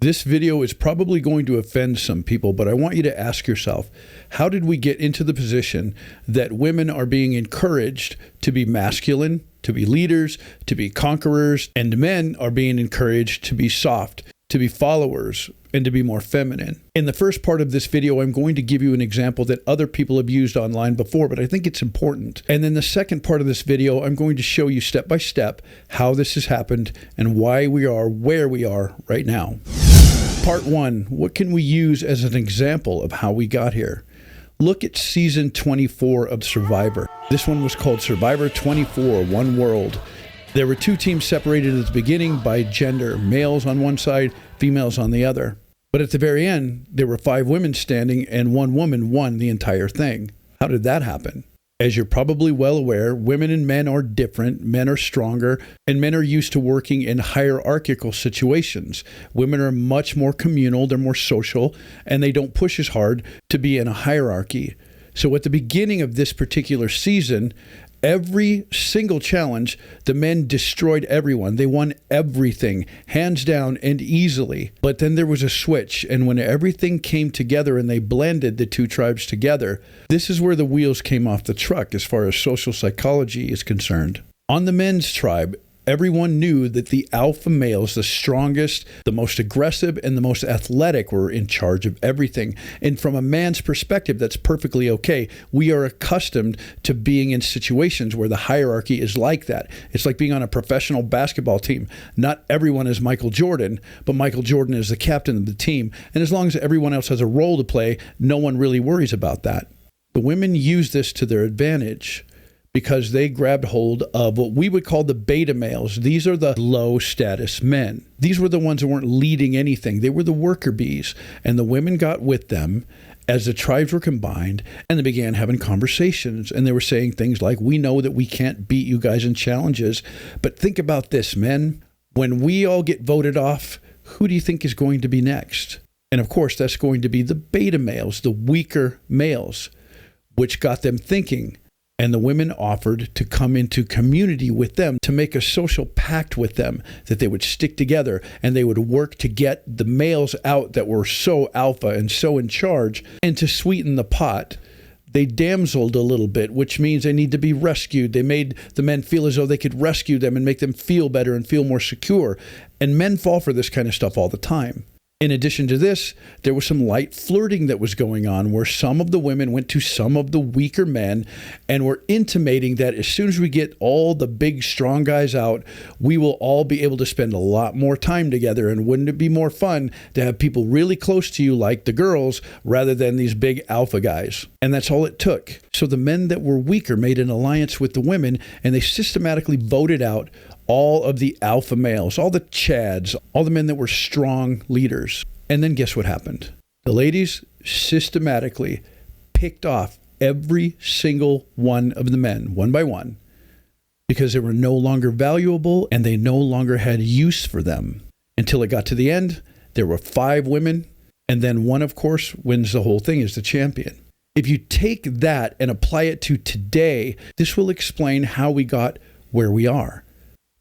This video is probably going to offend some people, but I want you to ask yourself, how did we get into the position that women are being encouraged to be masculine, to be leaders, to be conquerors, and men are being encouraged to be soft, to be followers, and to be more feminine? In the first part of this video, I'm going to give you an example that other people have used online before, but I think it's important. And then the second part of this video, I'm going to show you step by step how this has happened and why we are where we are right now. Part 1, what can we use as an example of how we got here? Look at season 24 of Survivor. This one was called Survivor 24, One World. There were 2 teams separated at the beginning by gender, males on one side, females on the other. But at the very end, there were 5 women standing and 1 woman won the entire thing. How did that happen? As you're probably well aware, women and men are different, men are stronger, and men are used to working in hierarchical situations. Women are much more communal, they're more social, and they don't push as hard to be in a hierarchy. So at the beginning of this particular season, every single challenge, the men destroyed everyone. They won everything, hands down and easily. But then there was a switch, and when everything came together and they blended the 2 tribes together, this is where the wheels came off the truck as far as social psychology is concerned. On the men's tribe, everyone knew that the alpha males, the strongest, the most aggressive, and the most athletic were in charge of everything. And from a man's perspective, that's perfectly okay. We are accustomed to being in situations where the hierarchy is like that. It's like being on a professional basketball team. Not everyone is Michael Jordan, but Michael Jordan is the captain of the team. And as long as everyone else has a role to play, no one really worries about that. The women use this to their advantage, because they grabbed hold of what we would call the beta males. These are the low status men. These were the ones that weren't leading anything. They were the worker bees. And the women got with them as the tribes were combined, and they began having conversations. And they were saying things like, we know that we can't beat you guys in challenges, but think about this, men. When we all get voted off, who do you think is going to be next? And of course, that's going to be the beta males, the weaker males, which got them thinking. And the women offered to come into community with them, to make a social pact with them, that they would stick together and they would work to get the males out that were so alpha and so in charge. And to sweeten the pot, they damseled a little bit, which means they need to be rescued. They made the men feel as though they could rescue them and make them feel better and feel more secure. And men fall for this kind of stuff all the time. In addition to this, there was some light flirting that was going on, where some of the women went to some of the weaker men and were intimating that as soon as we get all the big, strong guys out, we will all be able to spend a lot more time together. And wouldn't it be more fun to have people really close to you like the girls rather than these big alpha guys? And that's all it took. So the men that were weaker made an alliance with the women, and they systematically voted out all of the alpha males, all the chads, all the men that were strong leaders. And then guess what happened? The ladies systematically picked off every single one of the men, one by one, because they were no longer valuable and they no longer had use for them. Until it got to the end, there were 5 women, and then one, of course, wins the whole thing as the champion. If you take that and apply it to today, this will explain how we got where we are.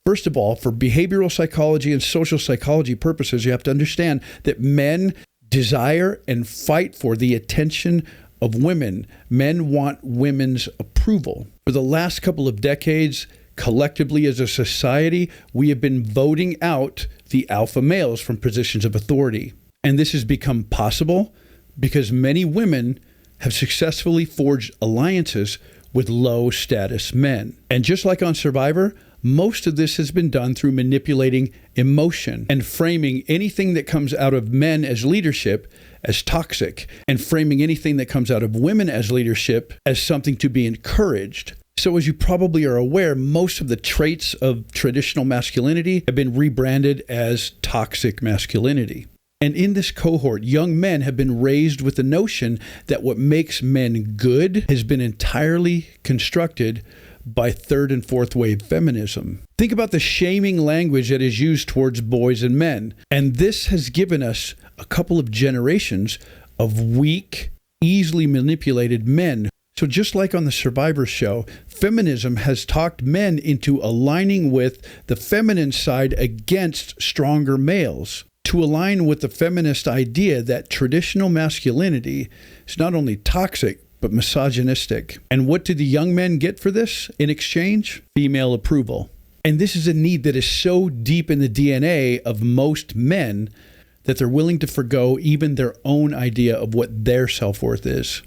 First of all, for behavioral psychology and social psychology purposes, you have to understand that men desire and fight for the attention of women. Men want women's approval. For the last couple of decades, collectively as a society, we have been voting out the alpha males from positions of authority. And this has become possible because many women have successfully forged alliances with low status men. And just like on Survivor, most of this has been done through manipulating emotion and framing anything that comes out of men as leadership as toxic, and framing anything that comes out of women as leadership as something to be encouraged. So as you probably are aware, most of the traits of traditional masculinity have been rebranded as toxic masculinity. And in this cohort, young men have been raised with the notion that what makes men good has been entirely constructed by 3rd and 4th wave feminism. Think about the shaming language that is used towards boys and men. And this has given us a couple of generations of weak, easily manipulated men. So just like on the Survivor show, feminism has talked men into aligning with the feminine side against stronger males, to align with the feminist idea that traditional masculinity is not only toxic, but misogynistic. And what do the young men get for this in exchange? Female approval. And this is a need that is so deep in the DNA of most men that they're willing to forgo even their own idea of what their self-worth is.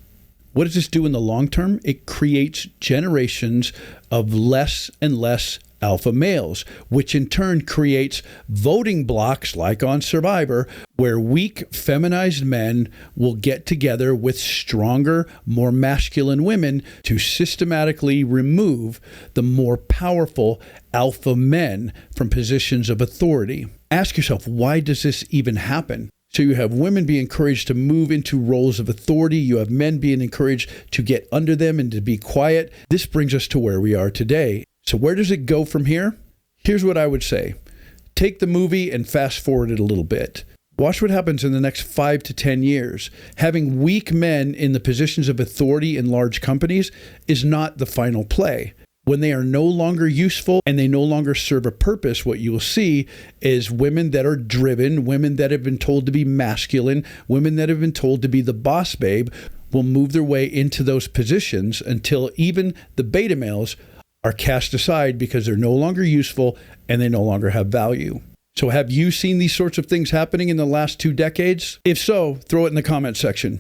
What does this do in the long term? It creates generations of less and less alpha males, which in turn creates voting blocks like on Survivor, where weak, feminized men will get together with stronger, more masculine women to systematically remove the more powerful alpha men from positions of authority. Ask yourself, why does this even happen? So you have women being encouraged to move into roles of authority. You have men being encouraged to get under them and to be quiet. This brings us to where we are today. So where does it go from here? Here's what I would say. Take the movie and fast forward it a little bit. Watch what happens in the next 5 to 10 years. Having weak men in the positions of authority in large companies is not the final play. When they are no longer useful and they no longer serve a purpose, what you will see is women that are driven, women that have been told to be masculine, women that have been told to be the boss babe will move their way into those positions until even the beta males are cast aside because they're no longer useful and they no longer have value. So have you seen these sorts of things happening in the last 2 decades? If so, throw it in the comment section.